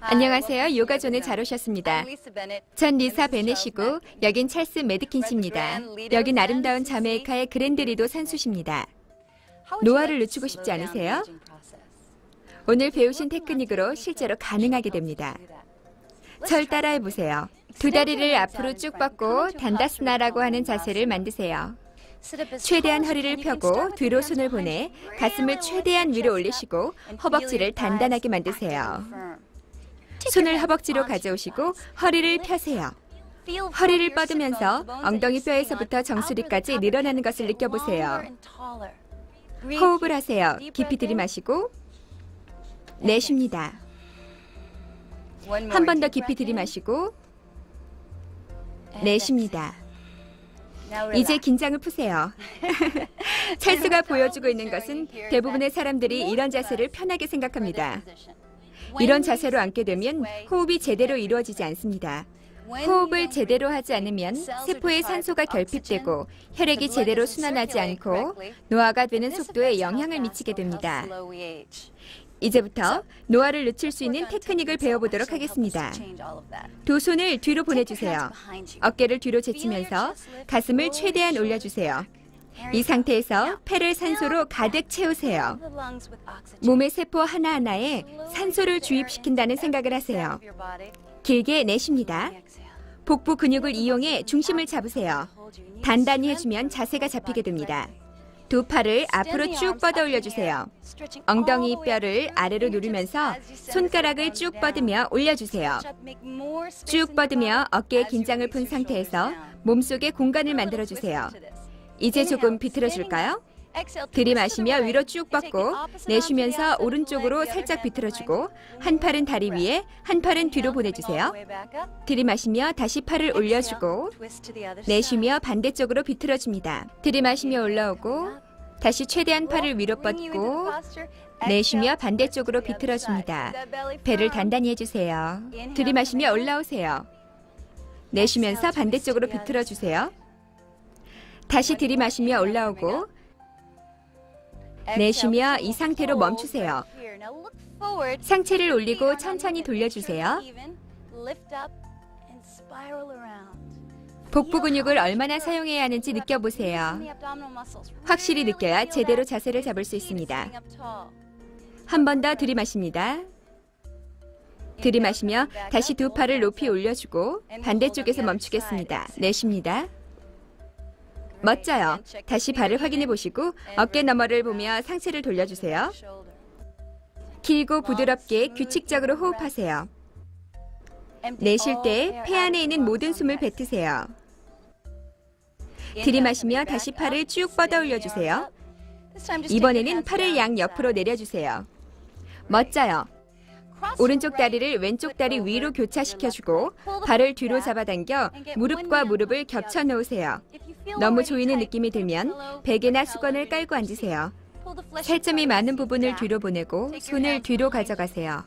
안녕하세요. 요가존에 잘 오셨습니다. 전 리사 베넷이고 여긴 찰스 매드킨씨입니다. 여긴 아름다운 자메이카의 그랜드리도 산수시입니다. 노화를 늦추고 싶지 않으세요? 오늘 배우신 테크닉으로 실제로 가능하게 됩니다. 절 따라해보세요. 두 다리를 앞으로 쭉 뻗고 단다스나라고 하는 자세를 만드세요. 최대한 허리를 펴고 뒤로 손을 보내 가슴을 최대한 위로 올리시고 허벅지를 단단하게 만드세요. 손을 허벅지로 가져오시고 허리를 펴세요. 허리를 뻗으면서 엉덩이 뼈에서부터 정수리까지 늘어나는 것을 느껴보세요. 호흡을 하세요. 깊이 들이마시고 내쉽니다. 한 번 더 깊이 들이마시고 내쉽니다. 이제 긴장을 푸세요. 찰스가 보여주고 있는 것은 대부분의 사람들이 이런 자세를 편하게 생각합니다. 이런 자세로 앉게 되면 호흡이 제대로 이루어지지 않습니다. 호흡을 제대로 하지 않으면 세포에 산소가 결핍되고 혈액이 제대로 순환하지 않고 노화가 되는 속도에 영향을 미치게 됩니다. 이제부터 노화를 늦출 수 있는 테크닉을 배워보도록 하겠습니다. 두 손을 뒤로 보내주세요. 어깨를 뒤로 제치면서 가슴을 최대한 올려주세요. 이 상태에서 폐를 산소로 가득 채우세요. 몸의 세포 하나하나에 산소를 주입시킨다는 생각을 하세요. 길게 내쉽니다. 복부 근육을 이용해 중심을 잡으세요. 단단히 해주면 자세가 잡히게 됩니다. 두 팔을 앞으로 쭉 뻗어 올려주세요. 엉덩이 뼈를 아래로 누르면서 손가락을 쭉 뻗으며 올려주세요. 쭉 뻗으며 어깨에 긴장을 푼 상태에서 몸속에 공간을 만들어주세요. 이제 조금 비틀어줄까요? 들이마시며 위로 쭉 뻗고 내쉬면서 오른쪽으로 살짝 비틀어주고 한 팔은 다리 위에 한 팔은 뒤로 보내주세요. 들이마시며 다시 팔을 올려주고 내쉬며 반대쪽으로 비틀어줍니다. 들이마시며 올라오고 다시 최대한 팔을 위로 뻗고 내쉬며 반대쪽으로 비틀어줍니다. 배를 단단히 해주세요. 들이마시며 올라오세요. 내쉬면서 반대쪽으로 비틀어주세요. 다시 들이마시며 올라오고 내쉬며 이 상태로 멈추세요. 상체를 올리고 천천히 돌려주세요. 복부 근육을 얼마나 사용해야 하는지 느껴보세요. 확실히 느껴야 제대로 자세를 잡을 수 있습니다. 한 번 더 들이마십니다. 들이마시며 다시 두 팔을 높이 올려주고 반대쪽에서 멈추겠습니다. 내쉽니다. 멋져요. 다시 발을 확인해 보시고 어깨 너머를 보며 상체를 돌려주세요. 길고 부드럽게 규칙적으로 호흡하세요. 내쉴 때 폐 안에 있는 모든 숨을 뱉으세요. 들이마시며 다시 팔을 쭉 뻗어 올려주세요. 이번에는 팔을 양 옆으로 내려주세요. 멋져요. 오른쪽 다리를 왼쪽 다리 위로 교차시켜주고 발을 뒤로 잡아당겨 무릎과 무릎을 겹쳐 놓으세요. 너무 조이는 느낌이 들면 베개나 수건을 깔고 앉으세요. 살점이 많은 부분을 뒤로 보내고 손을 뒤로 가져가세요.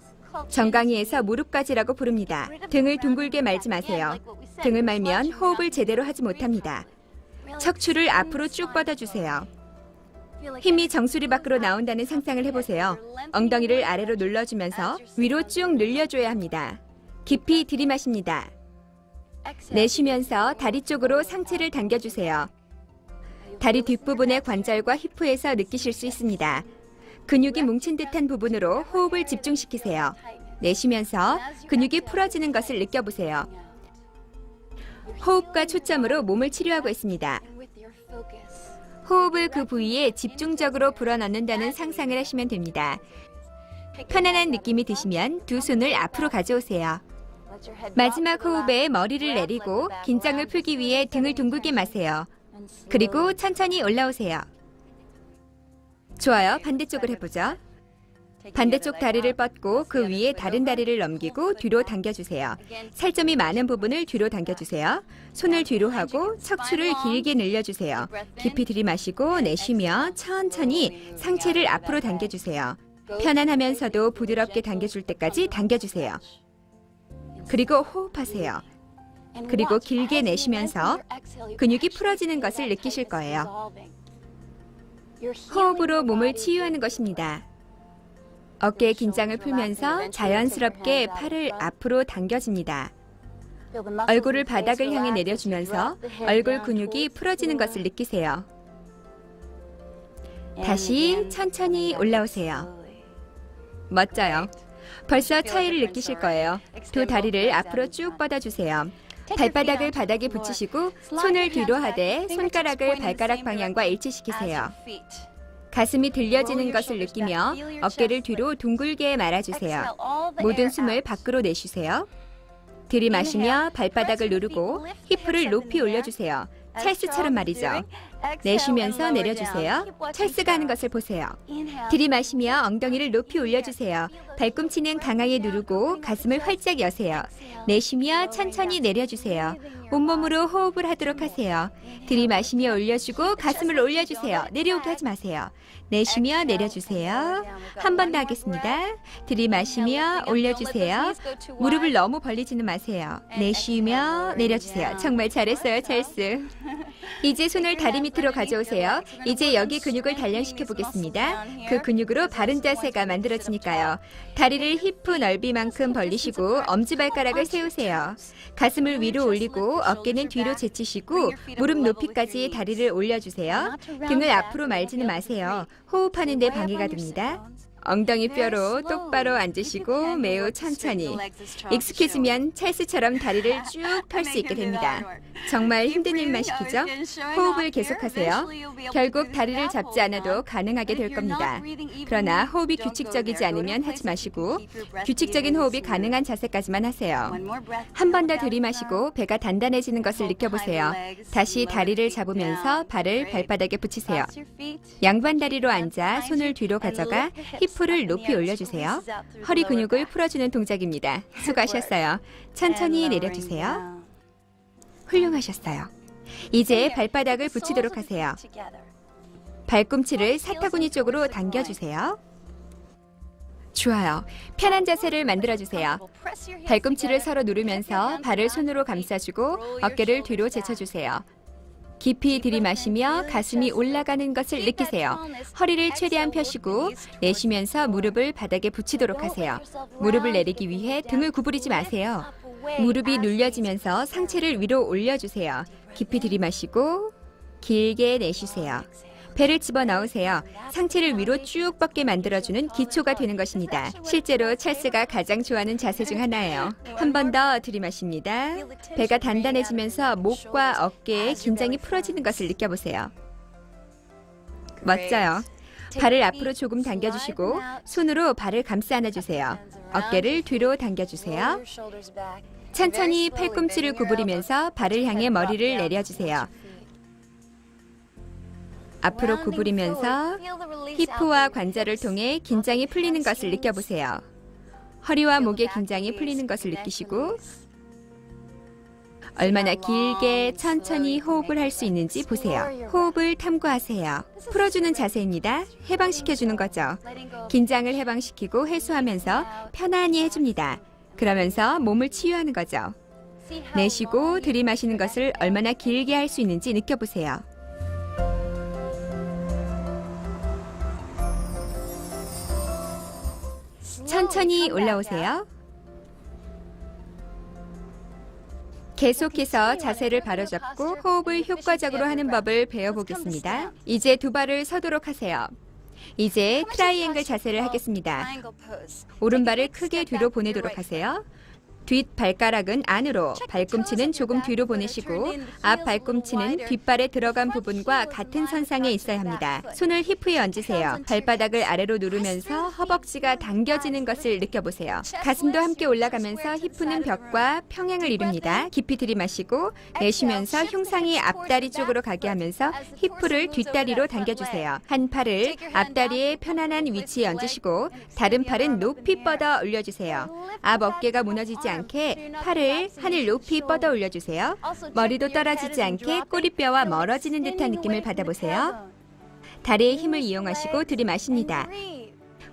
정강이에서 무릎까지라고 부릅니다. 등을 둥글게 말지 마세요. 등을 말면 호흡을 제대로 하지 못합니다. 척추를 앞으로 쭉 뻗어주세요. 힘이 정수리 밖으로 나온다는 상상을 해보세요. 엉덩이를 아래로 눌러주면서 위로 쭉 늘려줘야 합니다. 깊이 들이마십니다. 내쉬면서 다리 쪽으로 상체를 당겨주세요. 다리 뒷부분의 관절과 히프에서 느끼실 수 있습니다. 근육이 뭉친 듯한 부분으로 호흡을 집중시키세요. 내쉬면서 근육이 풀어지는 것을 느껴보세요. 호흡과 초점으로 몸을 치료하고 있습니다. 호흡을 그 부위에 집중적으로 불어넣는다는 상상을 하시면 됩니다. 편안한 느낌이 드시면 두 손을 앞으로 가져오세요. 마지막 호흡에 머리를 내리고 긴장을 풀기 위해 등을 둥글게 마세요. 그리고 천천히 올라오세요. 좋아요. 반대쪽을 해보죠. 반대쪽 다리를 뻗고 그 위에 다른 다리를 넘기고 뒤로 당겨주세요. 살점이 많은 부분을 뒤로 당겨주세요. 손을 뒤로 하고 척추를 길게 늘려주세요. 깊이 들이마시고 내쉬며 천천히 상체를 앞으로 당겨주세요. 편안하면서도 부드럽게 당겨줄 때까지 당겨주세요. 그리고 호흡하세요. 그리고 길게 내쉬면서 근육이 풀어지는 것을 느끼실 거예요. 호흡으로 몸을 치유하는 것입니다. 어깨의 긴장을 풀면서 자연스럽게 팔을 앞으로 당겨줍니다. 얼굴을 바닥을 향해 내려주면서 얼굴 근육이 풀어지는 것을 느끼세요. 다시 천천히 올라오세요. 멋져요. 벌써 차이를 느끼실 거예요. 두 다리를 앞으로 쭉 뻗어주세요. 발바닥을 바닥에 붙이시고 손을 뒤로 하되 손가락을 발가락 방향과 일치시키세요. 가슴이 들려지는 것을 느끼며 어깨를 뒤로 둥글게 말아주세요. 모든 숨을 밖으로 내쉬세요. 들이마시며 발바닥을 누르고 히프를 높이 올려주세요. 찰스처럼 말이죠. 내쉬면서 내려주세요. 찰스가 하는 것을 보세요. 들이마시며 엉덩이를 높이 올려주세요. 발꿈치는 강하게 누르고 가슴을 활짝 여세요. 내쉬며 천천히 내려주세요. 온몸으로 호흡을 하도록 하세요. 들이마시며 올려주고 가슴을 올려주세요. 내려오게 하지 마세요. 내쉬며 내려주세요. 한 번 더 하겠습니다. 들이마시며 올려주세요. 무릎을 너무 벌리지는 마세요. 내쉬며 내려주세요. 정말 잘했어요, 찰스. 이제 손을 다리 밑으로 가져오세요. 이제 여기 근육을 단련시켜 보겠습니다. 그 근육으로 바른 자세가 만들어지니까요. 다리를 히프 넓이만큼 벌리시고 엄지발가락을 세우세요. 가슴을 위로 올리고 어깨는 뒤로 제치시고 무릎 높이까지 다리를 올려주세요. 등을 앞으로 말지는 마세요. 호흡하는 데 방해가 됩니다. 엉덩이 뼈로 똑바로 앉으시고 매우 천천히. 익숙해지면 찰스처럼 다리를 쭉 펼 수 있게 됩니다. 정말 힘든 일만 시키죠? 호흡을 계속하세요. 결국 다리를 잡지 않아도 가능하게 될 겁니다. 그러나 호흡이 규칙적이지 않으면 하지 마시고 규칙적인 호흡이 가능한 자세까지만 하세요. 한 번 더 들이마시고 배가 단단해지는 것을 느껴보세요. 다시 다리를 잡으면서 발을 발바닥에 붙이세요. 양반 다리로 앉아 손을 뒤로 가져가 히프를 높이 올려주세요. 허리 근육을 풀어주는 동작입니다. 수고하셨어요. 천천히 내려주세요. 훌륭하셨어요. 이제 발바닥을 붙이도록 하세요. 발꿈치를 사타구니 쪽으로 당겨주세요. 좋아요. 편한 자세를 만들어주세요. 발꿈치를 서로 누르면서 발을 손으로 감싸주고 어깨를 뒤로 제쳐주세요. 깊이 들이마시며 가슴이 올라가는 것을 느끼세요. 허리를 최대한 펴시고 내쉬면서 무릎을 바닥에 붙이도록 하세요. 무릎을 내리기 위해 등을 구부리지 마세요. 무릎이 눌려지면서 상체를 위로 올려주세요. 깊이 들이마시고 길게 내쉬세요. 배를 집어넣으세요. 상체를 위로 쭉 뻗게 만들어주는 기초가 되는 것입니다. 실제로 찰스가 가장 좋아하는 자세 중 하나예요. 한 번 더 들이마십니다. 배가 단단해지면서 목과 어깨에 긴장이 풀어지는 것을 느껴보세요. 멋져요. 발을 앞으로 조금 당겨주시고 손으로 발을 감싸 안아주세요. 어깨를 뒤로 당겨주세요. 천천히 팔꿈치를 구부리면서 발을 향해 머리를 내려주세요. 앞으로 구부리면서 히프와 관절을 통해 긴장이 풀리는 것을 느껴보세요. 허리와 목의 긴장이 풀리는 것을 느끼시고 얼마나 길게 천천히 호흡을 할 수 있는지 보세요. 호흡을 탐구하세요. 풀어주는 자세입니다. 해방시켜주는 거죠. 긴장을 해방시키고 해소하면서 편안히 해줍니다. 그러면서 몸을 치유하는 거죠. 내쉬고 들이마시는 것을 얼마나 길게 할 수 있는지 느껴보세요. 천천히 올라오세요. 계속해서 자세를 바로잡고 호흡을 효과적으로 하는 법을 배워보겠습니다. 이제 두 발을 서도록 하세요. 이제 트라이앵글 자세를 하겠습니다. 오른발을 크게 뒤로 보내도록 하세요. 뒷 발가락은 안으로, 발꿈치는 조금 뒤로 보내시고 앞 발꿈치는 뒷발에 들어간 부분과 같은 선상에 있어야 합니다. 손을 히프에 얹으세요. 발바닥을 아래로 누르면서 허벅지가 당겨지는 것을 느껴보세요. 가슴도 함께 올라가면서 히프는 벽과 평행을 이룹니다. 깊이 들이마시고 내쉬면서 흉상이 앞다리 쪽으로 가게 하면서 히프를 뒷다리로 당겨주세요. 한 팔을 앞다리의 편안한 위치에 얹으시고 다른 팔은 높이 뻗어 올려주세요. 앞 어깨가 무너지지 않게 팔을 하늘 높이 뻗어 올려주세요. 머리도 떨어지지 않게 꼬리뼈와 멀어지는 듯한 느낌을 받아보세요. 다리의 힘을 이용하시고 들이마십니다.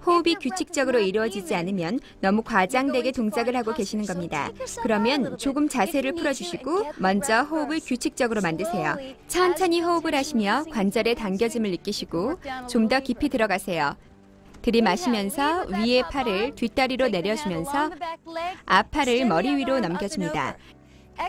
호흡이 규칙적으로 이루어지지 않으면 너무 과장되게 동작을 하고 계시는 겁니다. 그러면 조금 자세를 풀어주시고 먼저 호흡을 규칙적으로 만드세요. 천천히 호흡을 하시며 관절의 당겨짐을 느끼시고 좀 더 깊이 들어가세요. 들이마시면서 위의 팔을 뒷다리로 내려주면서 앞팔을 머리 위로 넘겨줍니다.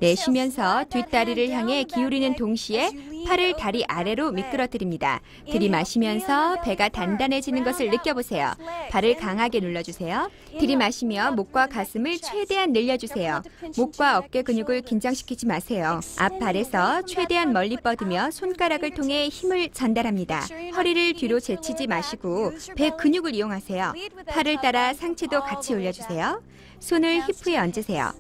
내쉬면서 뒷다리를 향해 기울이는 동시에 팔을 다리 아래로 미끄러뜨립니다. 들이마시면서 배가 단단해지는 것을 느껴보세요. 발을 강하게 눌러주세요. 들이마시며 목과 가슴을 최대한 늘려주세요. 목과 어깨 근육을 긴장시키지 마세요. 앞발에서 최대한 멀리 뻗으며 손가락을 통해 힘을 전달합니다. 허리를 뒤로 제치지 마시고 배 근육을 이용하세요. 팔을 따라 상체도 같이 올려주세요. 손을 히프에 얹으세요.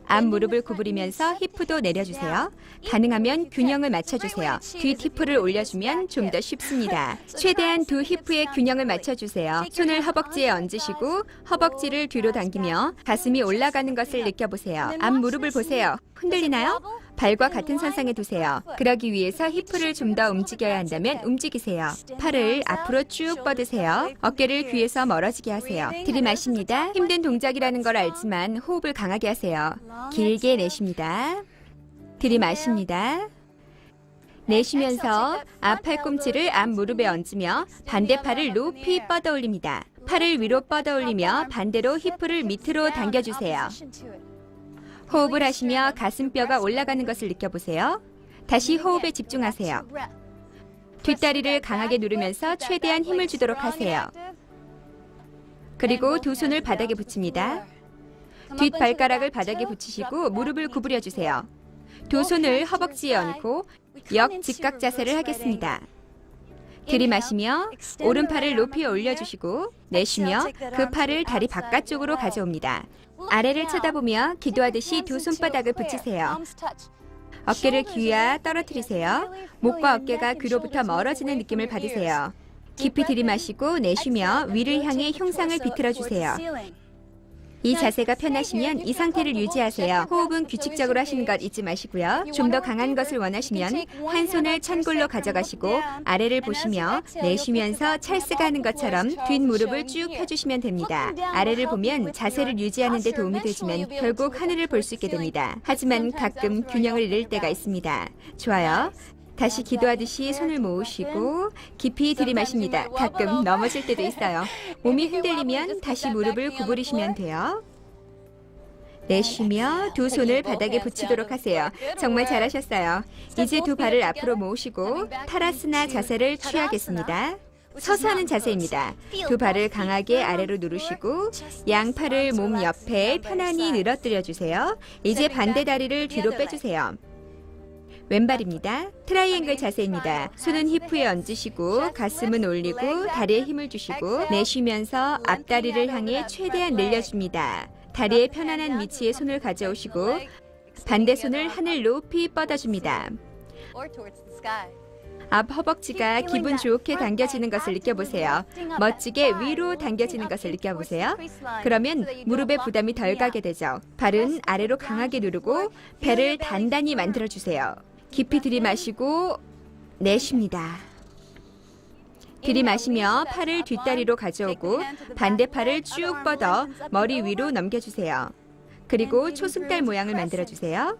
앞 무릎을 구부리면서 히프도 내려주세요. 가능하면 균형을 맞춰주세요. 뒷 히프를 올려주면 좀 더 쉽습니다. 최대한 두 히프의 균형을 맞춰주세요. 손을 허벅지에 얹으시고 허벅지를 뒤로 당기며 가슴이 올라가는 것을 느껴보세요. 앞 무릎을 보세요. 흔들리나요? 발과 같은 선상에 두세요. 그러기 위해서 히프를 좀 더 움직여야 한다면 움직이세요. 팔을 앞으로 쭉 뻗으세요. 어깨를 귀에서 멀어지게 하세요. 들이마십니다. 힘든 동작이라는 걸 알지만 호흡을 강하게 하세요. 길게 내쉽니다. 들이마십니다. 내쉬면서 앞 팔꿈치를 앞 무릎에 얹으며 반대팔을 높이 뻗어 올립니다. 팔을 위로 뻗어 올리며 반대로 히프를 밑으로 당겨주세요. 호흡을 하시며 가슴뼈가 올라가는 것을 느껴보세요. 다시 호흡에 집중하세요. 뒷다리를 강하게 누르면서 최대한 힘을 주도록 하세요. 그리고 두 손을 바닥에 붙입니다. 뒷발가락을 바닥에 붙이시고 무릎을 구부려 주세요. 두 손을 허벅지에 얹고 역직각 자세를 하겠습니다. 들이마시며 오른팔을 높이 올려주시고 내쉬며 그 팔을 다리 바깥쪽으로 가져옵니다. 아래를 쳐다보며 기도하듯이 두 손바닥을 붙이세요. 어깨를 귀와 떨어뜨리세요. 목과 어깨가 귀로부터 멀어지는 느낌을 받으세요. 깊이 들이마시고 내쉬며 위를 향해 흉상을 비틀어주세요. 이 자세가 편하시면 이 상태를 유지하세요. 호흡은 규칙적으로 하시는 것 잊지 마시고요. 좀 더 강한 것을 원하시면 한 손을 천골로 가져가시고 아래를 보시며 내쉬면서 찰스가 하는 것처럼 뒷무릎을 쭉 펴주시면 됩니다. 아래를 보면 자세를 유지하는 데 도움이 되지만 결국 하늘을 볼 수 있게 됩니다. 하지만 가끔 균형을 잃을 때가 있습니다. 좋아요. 다시 기도하듯이 손을 모으시고 깊이 들이마십니다. 가끔 넘어질 때도 있어요. 몸이 흔들리면 다시 무릎을 구부리시면 돼요. 내쉬며 두 손을 바닥에 붙이도록 하세요. 정말 잘하셨어요. 이제 두 발을 앞으로 모으시고 타라스나 자세를 취하겠습니다. 서서 하는 자세입니다. 두 발을 강하게 아래로 누르시고 양팔을 몸 옆에 편안히 늘어뜨려 주세요. 이제 반대 다리를 뒤로 빼주세요. 왼발입니다. 트라이앵글 자세입니다. 손은 히프에 얹으시고 가슴은 올리고 다리에 힘을 주시고 내쉬면서 앞다리를 향해 최대한 늘려줍니다. 다리의 편안한 위치에 손을 가져오시고 반대 손을 하늘 높이 뻗어줍니다. 앞 허벅지가 기분 좋게 당겨지는 것을 느껴보세요. 멋지게 위로 당겨지는 것을 느껴보세요. 그러면 무릎에 부담이 덜 가게 되죠. 발은 아래로 강하게 누르고 배를 단단히 만들어주세요. 깊이 들이마시고 내쉽니다. 들이마시며 팔을 뒷다리로 가져오고 반대팔을 쭉 뻗어 머리 위로 넘겨주세요. 그리고 초승달 모양을 만들어주세요.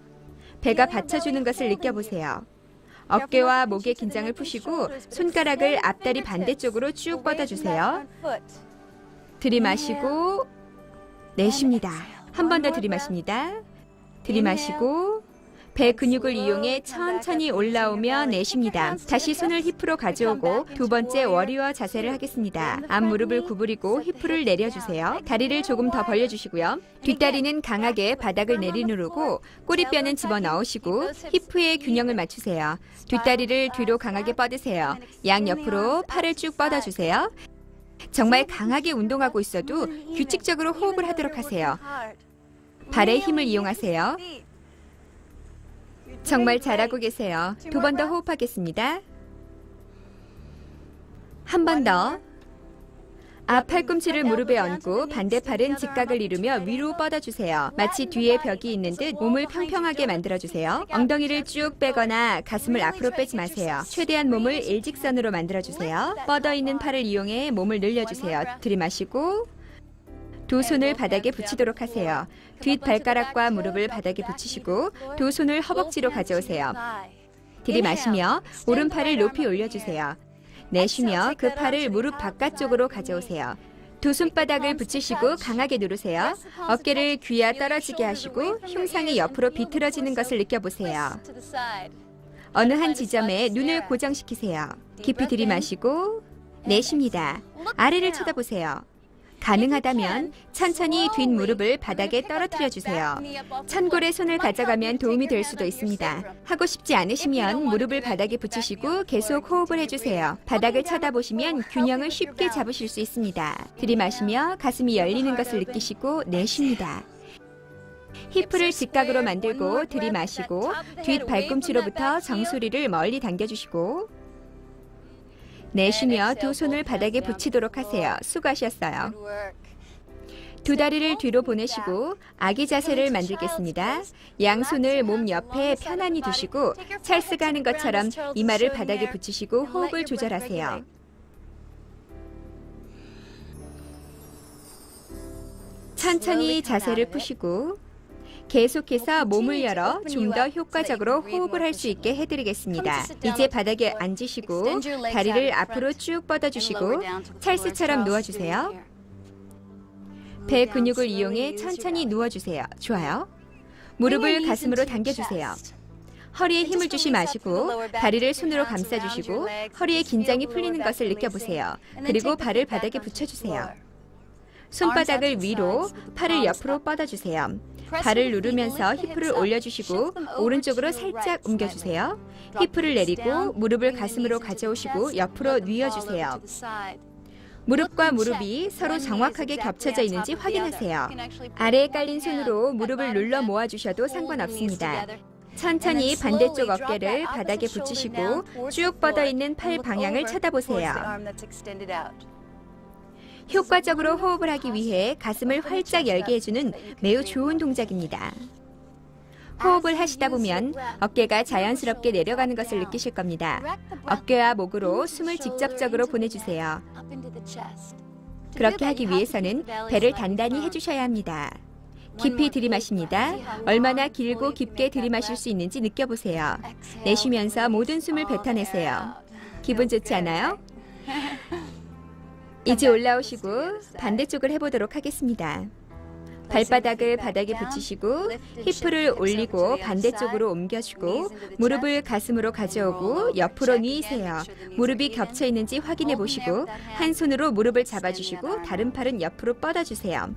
배가 받쳐주는 것을 느껴보세요. 어깨와 목의 긴장을 푸시고 손가락을 앞다리 반대쪽으로 쭉 뻗어주세요. 들이마시고 내쉽니다. 한 번 더 들이마십니다. 들이마시고 배 근육을 이용해 천천히 올라오며 내쉽니다. 다시 손을 힙으로 가져오고 두 번째 워리어 자세를 하겠습니다. 앞 무릎을 구부리고 힙을 내려주세요. 다리를 조금 더 벌려주시고요. 뒷다리는 강하게 바닥을 내리누르고 꼬리뼈는 집어넣으시고 힙의 균형을 맞추세요. 뒷다리를 뒤로 강하게 뻗으세요. 양옆으로 팔을 쭉 뻗어주세요. 정말 강하게 운동하고 있어도 규칙적으로 호흡을 하도록 하세요. 발의 힘을 이용하세요. 정말 잘하고 계세요. 두 번 더 호흡하겠습니다. 한 번 더. 앞 팔꿈치를 무릎에 얹고 반대팔은 직각을 이루며 위로 뻗어주세요. 마치 뒤에 벽이 있는 듯 몸을 평평하게 만들어주세요. 엉덩이를 쭉 빼거나 가슴을 앞으로 빼지 마세요. 최대한 몸을 일직선으로 만들어주세요. 뻗어있는 팔을 이용해 몸을 늘려주세요. 들이마시고 두 손을 바닥에 붙이도록 하세요. 뒷발가락과 무릎을 바닥에 붙이시고 두 손을 허벅지로 가져오세요. 들이마시며 오른팔을 높이 올려주세요. 내쉬며 그 팔을 무릎 바깥쪽으로 가져오세요. 두 손바닥을 붙이시고 강하게 누르세요. 어깨를 귀와 떨어지게 하시고 흉상이 옆으로 비틀어지는 것을 느껴보세요. 어느 한 지점에 눈을 고정시키세요. 깊이 들이마시고 내쉽니다. 아래를 쳐다보세요. 가능하다면 천천히 뒷무릎을 바닥에 떨어뜨려 주세요. 천골에 손을 가져가면 도움이 될 수도 있습니다. 하고 싶지 않으시면 무릎을 바닥에 붙이시고 계속 호흡을 해주세요. 바닥을 쳐다보시면 균형을 쉽게 잡으실 수 있습니다. 들이마시며 가슴이 열리는 것을 느끼시고 내쉽니다. 히프를 직각으로 만들고 들이마시고 뒷 발꿈치로부터 정수리를 멀리 당겨주시고 내쉬며 두 손을 바닥에 붙이도록 하세요. 수고하셨어요. 두 다리를 뒤로 보내시고 아기 자세를 만들겠습니다. 양손을 몸 옆에 편안히 두시고 찰스가 하는 것처럼 이마를 바닥에 붙이시고 호흡을 조절하세요. 천천히 자세를 푸시고 계속해서 몸을 열어 좀 더 효과적으로 호흡을 할 수 있게 해드리겠습니다. 이제 바닥에 앉으시고 다리를 앞으로 쭉 뻗어주시고 찰스처럼 누워주세요. 배 근육을 이용해 천천히 누워주세요. 좋아요. 무릎을 가슴으로 당겨주세요. 허리에 힘을 주시 마시고 다리를 손으로 감싸주시고 허리에 긴장이 풀리는 것을 느껴보세요. 그리고 발을 바닥에 붙여주세요. 손바닥을 위로, 팔을 옆으로 뻗어주세요. 발을 누르면서 히프를 올려주시고 오른쪽으로 살짝 옮겨주세요. 히프를 내리고 무릎을 가슴으로 가져오시고 옆으로 뉘어주세요. 무릎과 무릎이 서로 정확하게 겹쳐져 있는지 확인하세요. 아래에 깔린 손으로 무릎을 눌러 모아주셔도 상관없습니다. 천천히 반대쪽 어깨를 바닥에 붙이시고 쭉 뻗어있는 팔 방향을 쳐다보세요. 효과적으로 호흡을 하기 위해 가슴을 활짝 열게 해주는 매우 좋은 동작입니다. 호흡을 하시다 보면 어깨가 자연스럽게 내려가는 것을 느끼실 겁니다. 어깨와 목으로 숨을 직접적으로 보내주세요. 그렇게 하기 위해서는 배를 단단히 해주셔야 합니다. 깊이 들이마십니다. 얼마나 길고 깊게 들이마실 수 있는지 느껴보세요. 내쉬면서 모든 숨을 뱉어내세요. 기분 좋지 않아요? 이제 올라오시고 반대쪽을 해보도록 하겠습니다. 발바닥을 바닥에 붙이시고 히프를 올리고 반대쪽으로 옮겨주고 무릎을 가슴으로 가져오고 옆으로 뉘으세요. 무릎이 겹쳐 있는지 확인해 보시고 한 손으로 무릎을 잡아주시고 다른 팔은 옆으로 뻗어주세요.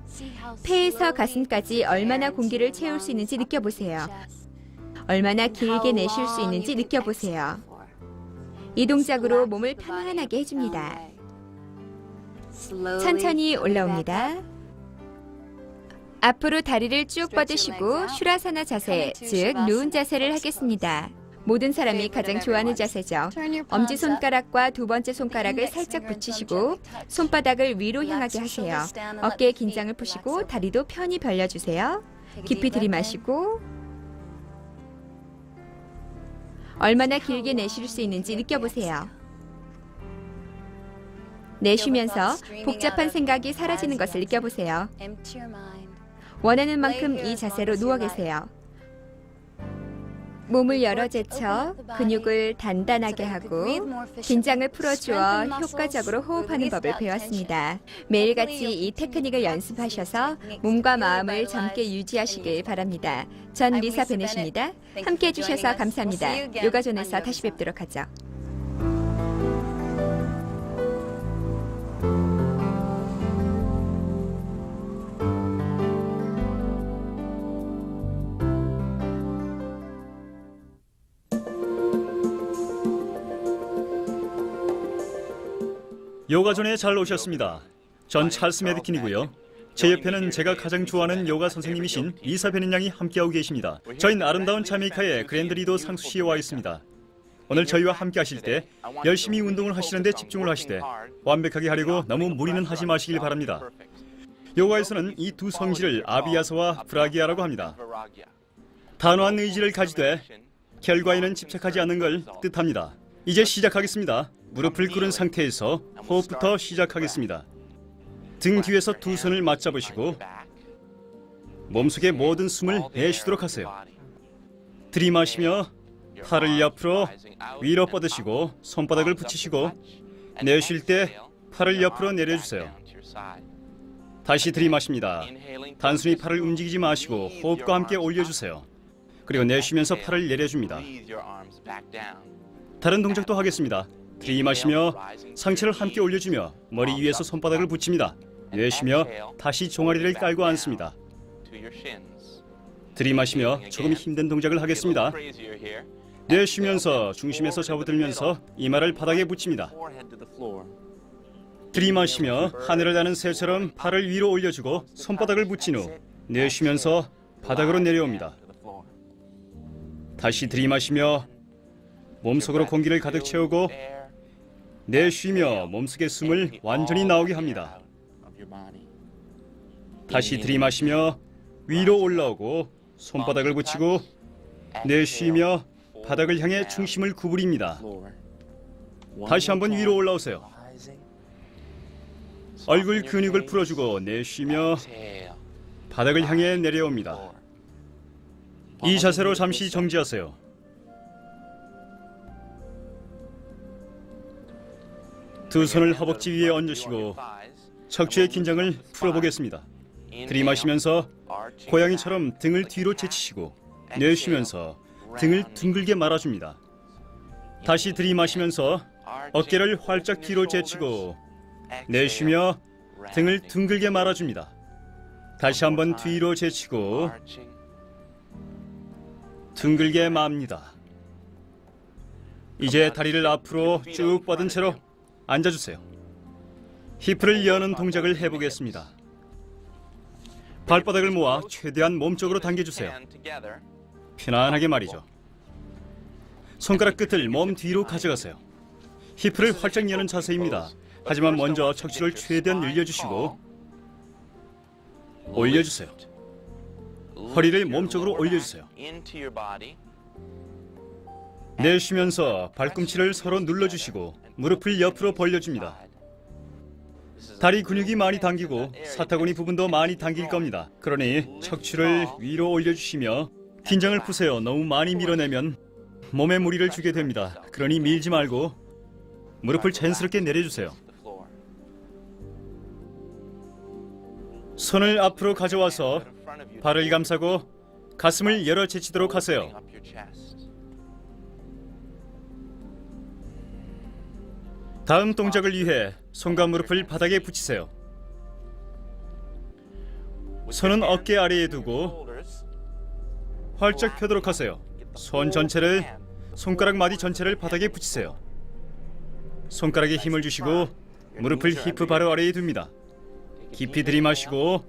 폐에서 가슴까지 얼마나 공기를 채울 수 있는지 느껴보세요. 얼마나 길게 내쉴 수 있는지 느껴보세요. 이 동작으로 몸을 편안하게 해줍니다. 천천히 올라옵니다. 앞으로 다리를 쭉 뻗으시고 슈라사나 자세, 즉 누운 자세를 하겠습니다. 모든 사람이 가장 좋아하는 자세죠. 엄지손가락과 두 번째 손가락을 살짝 붙이시고 손바닥을 위로 향하게 하세요. 어깨에 긴장을 푸시고 다리도 편히 벌려주세요. 깊이 들이마시고 얼마나 길게 내쉴 수 있는지 느껴보세요. 내쉬면서 복잡한 생각이 사라지는 것을 느껴보세요. 원하는 만큼 이 자세로 누워 계세요. 몸을 열어 제쳐 근육을 단단하게 하고 긴장을 풀어주어 효과적으로 호흡하는 법을 배웠습니다. 매일같이 이 테크닉을 연습하셔서 몸과 마음을 젊게 유지하시길 바랍니다. 전 리사 베넷입니다. 함께해 주셔서 감사합니다. 요가존에서 다시 뵙도록 하죠. 요가존에 잘 오셨습니다. 전 찰스 메드킨이고요. 제 옆에는 제가 가장 좋아하는 요가 선생님이신 리사 베넷 양이 함께하고 계십니다. 저희는 아름다운 자메이카의 그랜드 리도 상수시에 와 있습니다. 오늘 저희와 함께 하실 때 열심히 운동을 하시는데 집중을 하시되 완벽하게 하려고 너무 무리는 하지 마시길 바랍니다. 요가에서는 이 두 성질을 아비아사와 브라기아라고 합니다. 단호한 의지를 가지되 결과에는 집착하지 않는 걸 뜻합니다. 이제 시작하겠습니다. 무릎을 꿇은 상태에서 호흡부터 시작하겠습니다. 등 뒤에서 두 손을 맞잡으시고 몸속의 모든 숨을 내쉬도록 하세요. 들이마시며 팔을 옆으로 위로 뻗으시고 손바닥을 붙이시고 내쉴 때 팔을 옆으로 내려주세요. 다시 들이마십니다. 단순히 팔을 움직이지 마시고 호흡과 함께 올려주세요. 그리고 내쉬면서 팔을 내려줍니다. 다른 동작도 하겠습니다. 들이마시며 상체를 함께 올려주며 머리 위에서 손바닥을 붙입니다. 내쉬며 다시 종아리를 깔고 앉습니다. 들이마시며 조금 힘든 동작을 하겠습니다. 내쉬면서 중심에서 접어들면서 이마를 바닥에 붙입니다. 들이마시며 하늘을 나는 새처럼 팔을 위로 올려주고 손바닥을 붙인 후 내쉬면서 바닥으로 내려옵니다. 다시 들이마시며 몸속으로 공기를 가득 채우고 내쉬며 몸속의 숨을 완전히 나오게 합니다. 다시 들이마시며 위로 올라오고 손바닥을 붙이고 내쉬며 바닥을 향해 중심을 구부립니다. 다시 한번 위로 올라오세요. 얼굴 근육을 풀어주고 내쉬며 바닥을 향해 내려옵니다. 이 자세로 잠시 정지하세요. 두 손을 허벅지 위에 얹으시고 척추의 긴장을 풀어보겠습니다. 들이마시면서 고양이처럼 등을 뒤로 제치시고 내쉬면서 등을 둥글게 말아줍니다. 다시 들이마시면서 어깨를 활짝 뒤로 제치고 내쉬며 등을 둥글게 말아줍니다. 다시 한번 뒤로 제치고 둥글게 맙니다. 이제 다리를 앞으로 쭉 뻗은 채로 앉아주세요. 히프를 여는 동작을 해보겠습니다. 발바닥을 모아 최대한 몸쪽으로 당겨주세요. 편안하게 말이죠. 손가락 끝을 몸 뒤로 가져가세요. 히프를 활짝 여는 자세입니다. 하지만 먼저 척추를 최대한 늘려주시고 올려주세요. 허리를 몸쪽으로 올려주세요. 내쉬면서 발꿈치를 서로 눌러주시고 무릎을 옆으로 벌려줍니다. 다리 근육이 많이 당기고 사타구니 부분도 많이 당길 겁니다. 그러니 척추를 위로 올려주시며 긴장을 푸세요. 너무 많이 밀어내면 몸에 무리를 주게 됩니다. 그러니 밀지 말고 무릎을 자연스럽게 내려주세요. 손을 앞으로 가져와서 발을 감싸고 가슴을 열어 제치도록 하세요. 다음 동작을 위해 손과 무릎을 바닥에 붙이세요. 손은 어깨 아래에 두고 활짝 펴도록 하세요. 손 전체를, 손가락 마디 전체를 바닥에 붙이세요. 손가락에 힘을 주시고 무릎을 히프 바로 아래에 둡니다. 깊이 들이마시고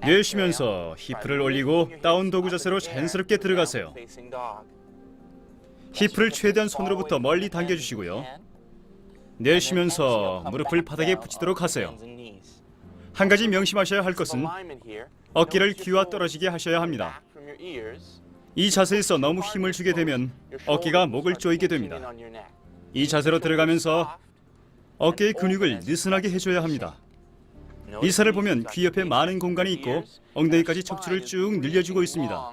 내쉬면서 히프를 올리고 다운 도구 자세로 자연스럽게 들어가세요. 히프를 최대한 손으로부터 멀리 당겨주시고요. 내쉬면서 무릎을 바닥에 붙이도록 하세요. 한 가지 명심하셔야 할 것은 어깨를 귀와 떨어지게 하셔야 합니다. 이 자세에서 너무 힘을 주게 되면 어깨가 목을 조이게 됩니다. 이 자세로 들어가면서 어깨의 근육을 느슨하게 해줘야 합니다. 이 살을 보면 귀 옆에 많은 공간이 있고 엉덩이까지 척추를 쭉 늘려주고 있습니다.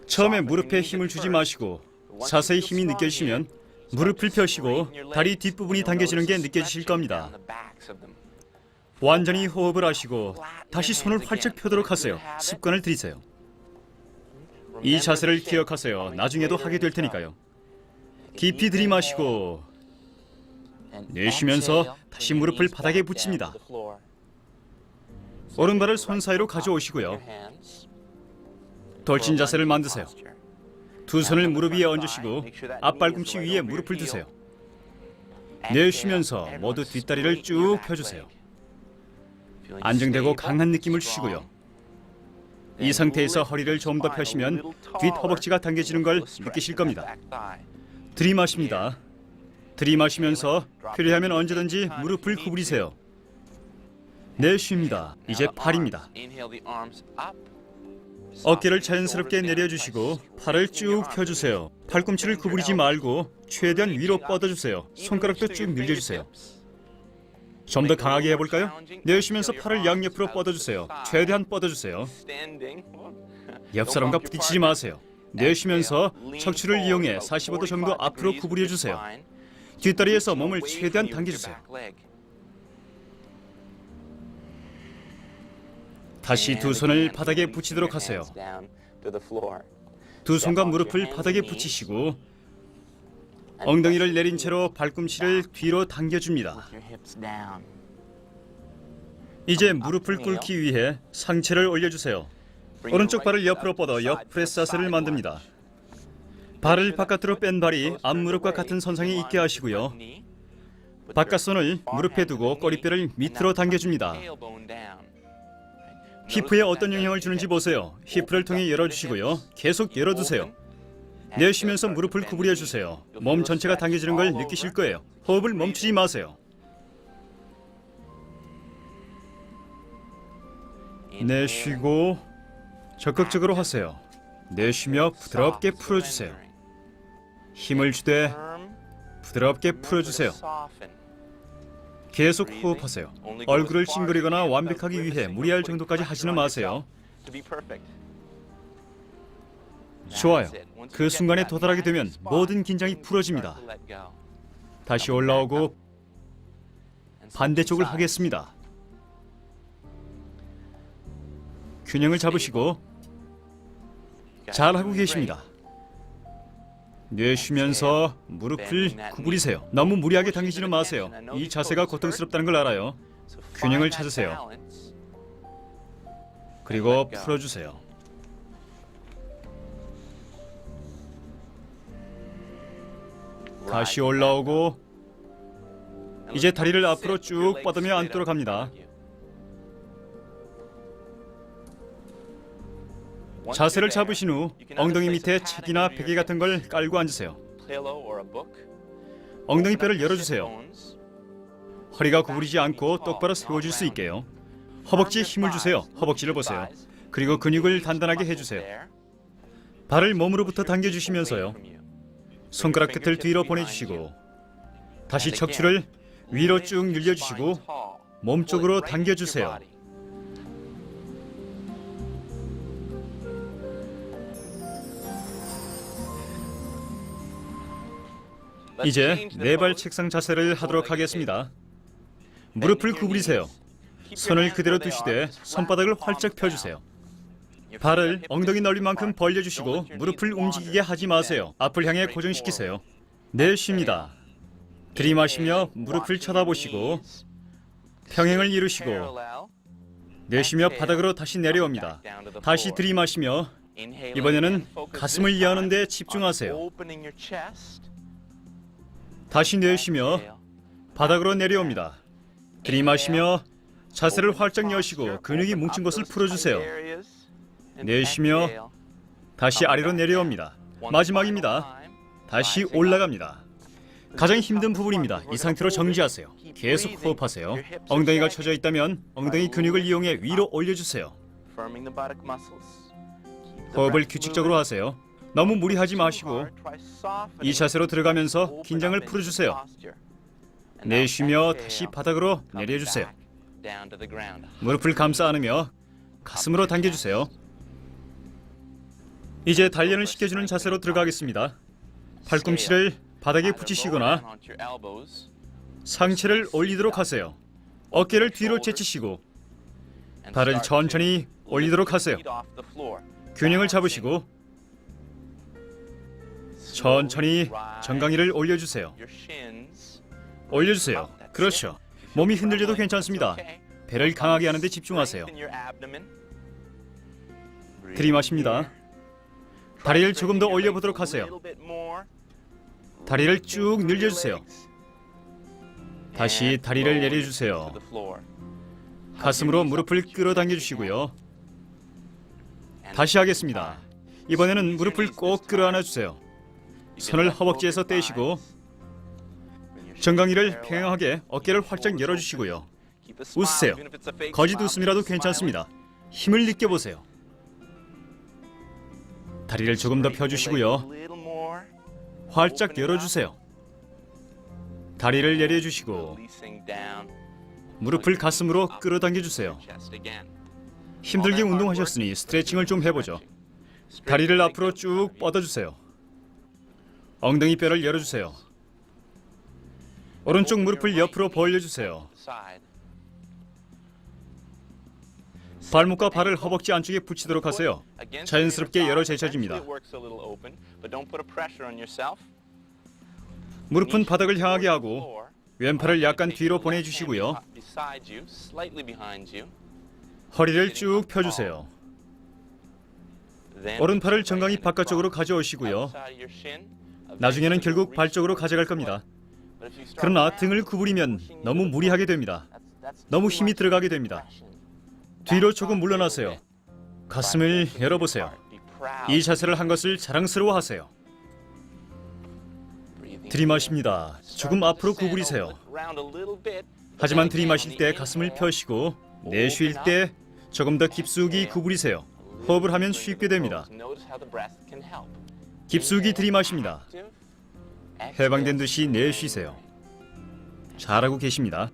처음에 무릎에 힘을 주지 마시고 자세히 힘이 느껴지시면 무릎을 펴시고 다리 뒷부분이 당겨지는 게 느껴지실 겁니다. 완전히 호흡을 하시고 다시 손을 활짝 펴도록 하세요. 습관을 들이세요. 이 자세를 기억하세요. 나중에도 하게 될 테니까요. 깊이 들이마시고 내쉬면서 다시 무릎을 바닥에 붙입니다. 오른발을 손 사이로 가져오시고요. 돌진 자세를 만드세요. 두 손을 무릎 위에 얹으시고 앞발꿈치 위에 무릎을 두세요. 내쉬면서 모두 뒷다리를 쭉 펴주세요. 안정되고 강한 느낌을 주시고요. 이 상태에서 허리를 좀 더 펴시면 뒷허벅지가 당겨지는 걸 느끼실 겁니다. 들이마십니다. 들이마시면서 필요하면 언제든지 무릎을 구부리세요. 내쉽니다. 이제 팔입니다. 어깨를 자연스럽게 내려주시고 팔을 쭉 펴주세요. 팔꿈치를 구부리지 말고 최대한 위로 뻗어주세요. 손가락도 쭉 늘려주세요. 좀 더 강하게 해볼까요? 내쉬면서 팔을 양옆으로 뻗어주세요. 최대한 뻗어주세요. 옆 사람과 부딪히지 마세요. 내쉬면서 척추를 이용해 45도 정도 앞으로 구부려주세요. 뒷다리에서 몸을 최대한 당겨주세요. 다시 두 손을 바닥에 붙이도록 하세요. 두 손과 무릎을 바닥에 붙이시고 엉덩이를 내린 채로 발꿈치를 뒤로 당겨줍니다. 이제 무릎을 꿇기 위해 상체를 올려주세요. 오른쪽 발을 옆으로 뻗어 옆 프레스 자세를 만듭니다. 발을 바깥으로 뺀 발이 앞무릎과 같은 선상에 있게 하시고요. 바깥손을 무릎에 두고 꼬리뼈를 밑으로 당겨줍니다. 히프에 어떤 영향을 주는지 보세요. 히프를 통해 열어주시고요. 계속 열어두세요. 내쉬면서 무릎을 구부려 주세요. 몸 전체가 당겨지는 걸 느끼실 거예요. 호흡을 멈추지 마세요. 내쉬고 적극적으로 하세요. 내쉬며 부드럽게 풀어주세요. 힘을 주되 부드럽게 풀어주세요. 계속 호흡하세요. 얼굴을 찡그리거나 완벽하기 위해 무리할 정도까지 하지는 마세요. 좋아요. 그 순간에 도달하게 되면 모든 긴장이 풀어집니다. 다시 올라오고 반대쪽을 하겠습니다. 균형을 잡으시고 잘하고 계십니다. 내쉬면서 무릎을 구부리세요. 너무 무리하게 당기지는 마세요. 이 자세가 고통스럽다는 걸 알아요. 균형을 찾으세요. 그리고 풀어주세요. 다시 올라오고 이제 다리를 앞으로 쭉 뻗으며 앉도록 합니다. 자세를 잡으신 후 엉덩이 밑에 책이나 베개 같은 걸 깔고 앉으세요. 엉덩이 뼈를 열어주세요. 허리가 구부리지 않고 똑바로 세워질 수 있게요. 허벅지에 힘을 주세요. 허벅지를 보세요. 그리고 근육을 단단하게 해주세요. 발을 몸으로부터 당겨주시면서요. 손가락 끝을 뒤로 보내주시고 다시 척추를 위로 쭉 늘려주시고 몸쪽으로 당겨주세요. 이제 네발 책상 자세를 하도록 하겠습니다. 무릎을 구부리세요. 손을 그대로 두시되 손바닥을 활짝 펴주세요. 발을 엉덩이 넓이만큼 벌려주시고 무릎을 움직이게 하지 마세요. 앞을 향해 고정시키세요. 내쉽니다. 들이마시며 무릎을 쳐다보시고 평행을 이루시고 내쉬며 바닥으로 다시 내려옵니다. 다시 들이마시며 이번에는 가슴을 여는 데 집중하세요. 다시 내쉬며 바닥으로 내려옵니다. 들이마시며 자세를 활짝 여시고 근육이 뭉친 곳을 풀어주세요. 내쉬며 다시 아래로 내려옵니다. 마지막입니다. 다시 올라갑니다. 가장 힘든 부분입니다. 이 상태로 정지하세요. 계속 호흡하세요. 엉덩이가 처져 있다면 엉덩이 근육을 이용해 위로 올려주세요. 호흡을 규칙적으로 하세요. 너무 무리하지 마시고 이 자세로 들어가면서 긴장을 풀어주세요. 내쉬며 다시 바닥으로 내려주세요. 무릎을 감싸 안으며 가슴으로 당겨주세요. 이제 단련을 시켜주는 자세로 들어가겠습니다. 팔꿈치를 바닥에 붙이시거나 상체를 올리도록 하세요. 어깨를 뒤로 제치시고 발을 천천히 올리도록 하세요. 균형을 잡으시고 천천히 정강이를 올려주세요. 올려주세요. 그렇죠. 몸이 흔들려도 괜찮습니다. 배를 강하게 하는 데 집중하세요. 들이마십니다. 다리를 조금 더 올려보도록 하세요. 다리를 쭉 늘려주세요. 다시 다리를 내려주세요. 가슴으로 무릎을 끌어당겨 주시고요. 다시 하겠습니다. 이번에는 무릎을 꼭 끌어안아 주세요. 손을 허벅지에서 떼시고 정강이를 평행하게 어깨를 활짝 열어주시고요. 웃으세요. 거짓 웃음이라도 괜찮습니다. 힘을 느껴보세요. 다리를 조금 더 펴주시고요. 활짝 열어주세요. 다리를 내려주시고 무릎을 가슴으로 끌어당겨주세요. 힘들게 운동하셨으니 스트레칭을 좀 해보죠. 다리를 앞으로 쭉 뻗어주세요. 엉덩이 뼈를 열어주세요. 오른쪽 무릎을 옆으로 벌려주세요. 발목과 발을 허벅지 안쪽에 붙이도록 하세요. 자연스럽게 열어 제쳐집니다. 무릎은 바닥을 향하게 하고 왼팔을 약간 뒤로 보내주시고요. 허리를 쭉 펴주세요. 오른팔을 정강이 바깥쪽으로 가져오시고요. 나중에는 결국 발 쪽으로 가져갈 겁니다. 그러나 등을 구부리면 너무 무리하게 됩니다. 너무 힘이 들어가게 됩니다. 뒤로 조금 물러나세요. 가슴을 열어보세요. 이 자세를 한 것을 자랑스러워하세요. 들이마십니다. 조금 앞으로 구부리세요. 하지만 들이마실 때 가슴을 펴시고 내쉴 때 조금 더 깊숙이 구부리세요. 호흡을 하면 쉽게 됩니다. 깊숙이 들이마십니다. 해방된 듯이 내쉬세요. 잘하고 계십니다.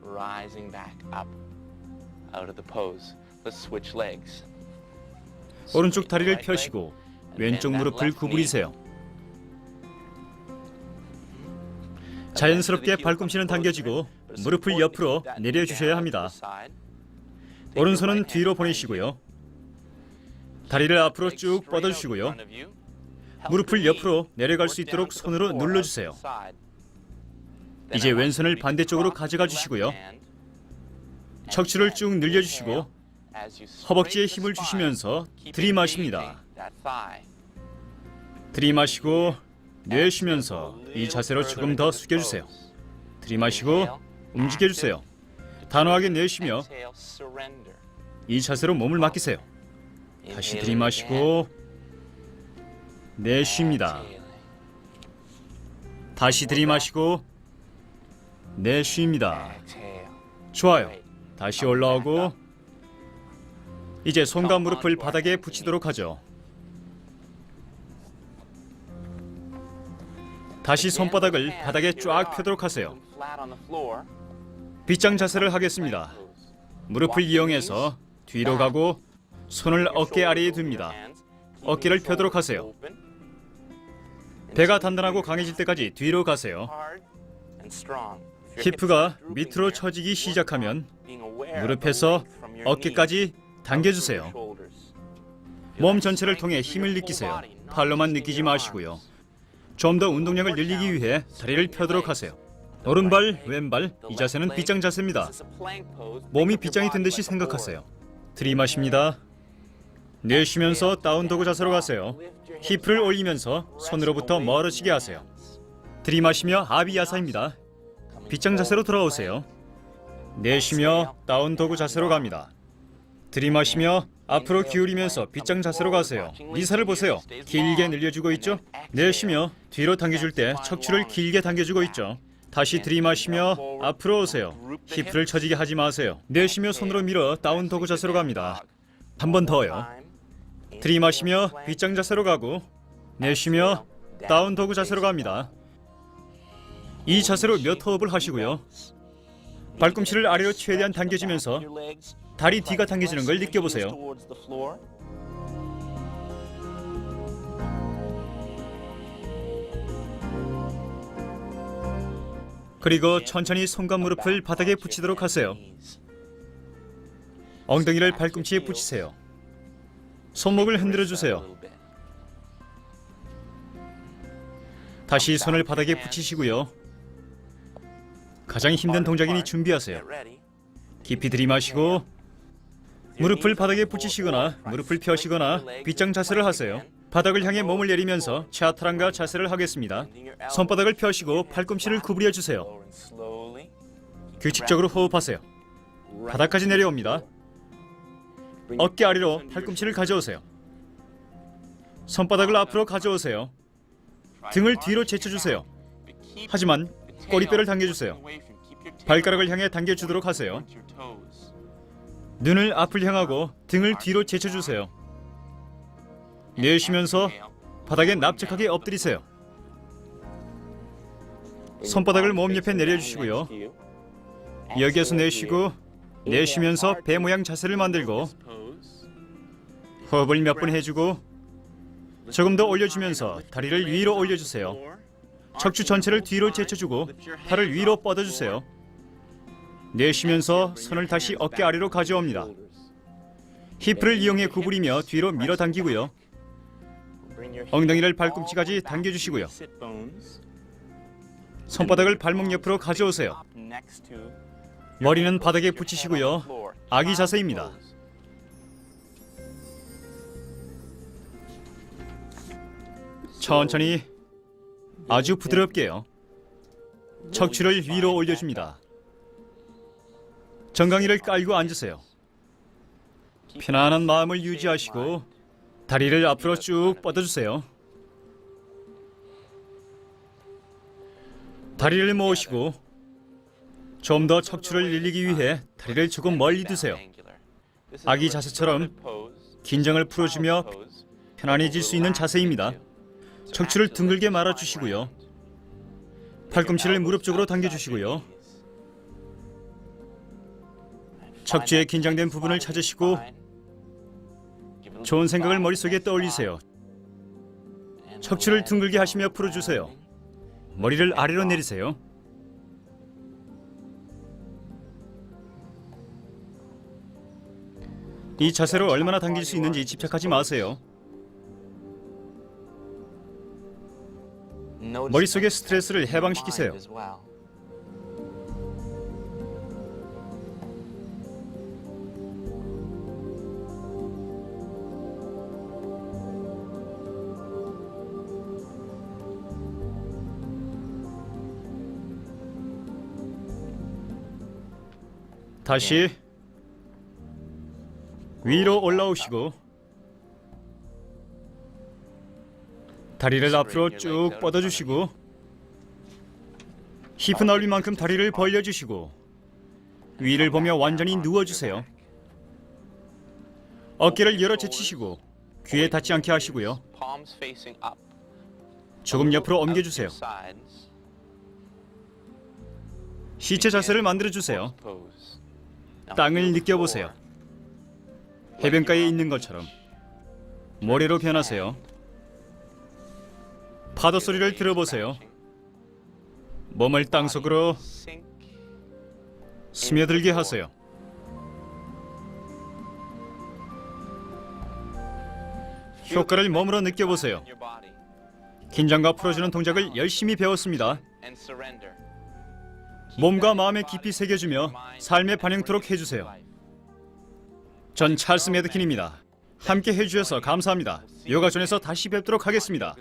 오른쪽 다리를 펴시고 왼쪽 무릎을 구부리세요. 자연스럽게 발꿈치는 당겨지고 무릎을 옆으로 내려주셔야 합니다. 오른손은 뒤로 보내시고요. 다리를 앞으로 쭉 뻗어주시고요. 무릎을 옆으로 내려갈 수 있도록 손으로 눌러주세요. 이제 왼손을 반대쪽으로 가져가 주시고요. 척추를 쭉 늘려주시고 허벅지에 힘을 주시면서 들이마십니다. 들이마시고 내쉬면서 이 자세로 조금 더 숙여주세요. 들이마시고 움직여주세요. 단호하게 내쉬며 이 자세로 몸을 맡기세요. 다시 들이마시고 내쉽니다. 다시 들이마시고 내쉽니다. 좋아요. 다시 올라오고 이제 손과 무릎을 바닥에 붙이도록 하죠. 다시 손바닥을 바닥에 쫙 펴도록 하세요. 빗장 자세를 하겠습니다. 무릎을 이용해서 뒤로 가고 손을 어깨 아래에 둡니다. 어깨를 펴도록 하세요. 배가 단단하고 강해질 때까지 뒤로 가세요. 히프가 밑으로 처지기 시작하면 무릎에서 어깨까지 당겨주세요. 몸 전체를 통해 힘을 느끼세요. 팔로만 느끼지 마시고요. 좀 더 운동량을 늘리기 위해 다리를 펴도록 하세요. 오른발, 왼발, 이 자세는 빗장 자세입니다. 몸이 빗장이 된 듯이 생각하세요. 들이마십니다. 내쉬면서 다운도그 자세로 가세요. 힙을 올리면서 손으로부터 멀어지게 하세요. 들이마시며 아비야사입니다. 빗장 자세로 돌아오세요. 내쉬며 다운도그 자세로 갑니다. 들이마시며 앞으로 기울이면서 빗장 자세로 가세요. 리사를 보세요. 길게 늘려주고 있죠? 내쉬며 뒤로 당겨줄 때 척추를 길게 당겨주고 있죠? 다시 들이마시며 앞으로 오세요. 힙을 처지게 하지 마세요. 내쉬며 손으로 밀어 다운도그 자세로 갑니다. 한 번 더요. 들이마시며 빗장 자세로 가고 내쉬며 다운도그 자세로 갑니다. 이 자세로 몇 호흡을 하시고요. 발꿈치를 아래로 최대한 당겨주면서 다리 뒤가 당겨지는 걸 느껴보세요. 그리고 천천히 손과 무릎을 바닥에 붙이도록 하세요. 엉덩이를 발꿈치에 붙이세요. 손목을 흔들어 주세요. 다시 손을 바닥에 붙이시고요. 가장 힘든 동작이니 준비하세요. 깊이 들이마시고 무릎을 바닥에 붙이시거나 무릎을 펴시거나 빗장 자세를 하세요. 바닥을 향해 몸을 내리면서 차타랑가 자세를 하겠습니다. 손바닥을 펴시고 팔꿈치를 구부려 주세요. 규칙적으로 호흡하세요. 바닥까지 내려옵니다. 어깨 아래로 팔꿈치를 가져오세요. 손바닥을 앞으로 가져오세요. 등을 뒤로 제쳐주세요. 하지만 꼬리뼈를 당겨주세요. 발가락을 향해 당겨주도록 하세요. 눈을 앞을 향하고 등을 뒤로 제쳐주세요. 내쉬면서 바닥에 납작하게 엎드리세요. 손바닥을 몸 옆에 내려주시고요. 여기에서 내쉬고 내쉬면서 배 모양 자세를 만들고 호흡을 몇 번 해주고 조금 더 올려주면서 다리를 위로 올려주세요. 척추 전체를 뒤로 제쳐주고 팔을 위로 뻗어주세요. 내쉬면서 손을 다시 어깨 아래로 가져옵니다. 히프를 이용해 구부리며 뒤로 밀어당기고요. 엉덩이를 발꿈치까지 당겨주시고요. 손바닥을 발목 옆으로 가져오세요. 머리는 바닥에 붙이시고요. 아기 자세입니다. 천천히 아주 부드럽게요. 척추를 위로 올려줍니다. 정강이를 깔고 앉으세요. 편안한 마음을 유지하시고 다리를 앞으로 쭉 뻗어주세요. 다리를 모으시고 좀 더 척추를 늘리기 위해 다리를 조금 멀리 두세요. 아기 자세처럼 긴장을 풀어주며 편안해질 수 있는 자세입니다. 척추를 둥글게 말아주시고요. 팔꿈치를 무릎 쪽으로 당겨주시고요. 척추의 긴장된 부분을 찾으시고 좋은 생각을 머릿속에 떠올리세요. 척추를 둥글게 하시며 풀어주세요. 머리를 아래로 내리세요. 이 자세로 얼마나 당길 수 있는지 집착하지 마세요. 머릿속의 스트레스를 해방시키세요. 다시 위로 올라오시고 다리를 앞으로 쭉 뻗어주시고 힙 넓이만큼 다리를 벌려주시고 위를 보며 완전히 누워주세요. 어깨를 열어 제치시고 귀에 닿지 않게 하시고요. 조금 옆으로 옮겨주세요. 시체 자세를 만들어주세요. 땅을 느껴보세요. 해변가에 있는 것처럼 모래로 변하세요. 파도 소리를 들어보세요. 몸을 땅속으로 스며들게 하세요. 효과를 몸으로 느껴보세요. 긴장과 풀어주는 동작을 열심히 배웠습니다. 몸과 마음에 깊이 새겨주며 삶에 반영토록 해주세요. 전 찰스 매드킨입니다. 함께 해주셔서 감사합니다. 요가존에서 다시 뵙도록 하겠습니다.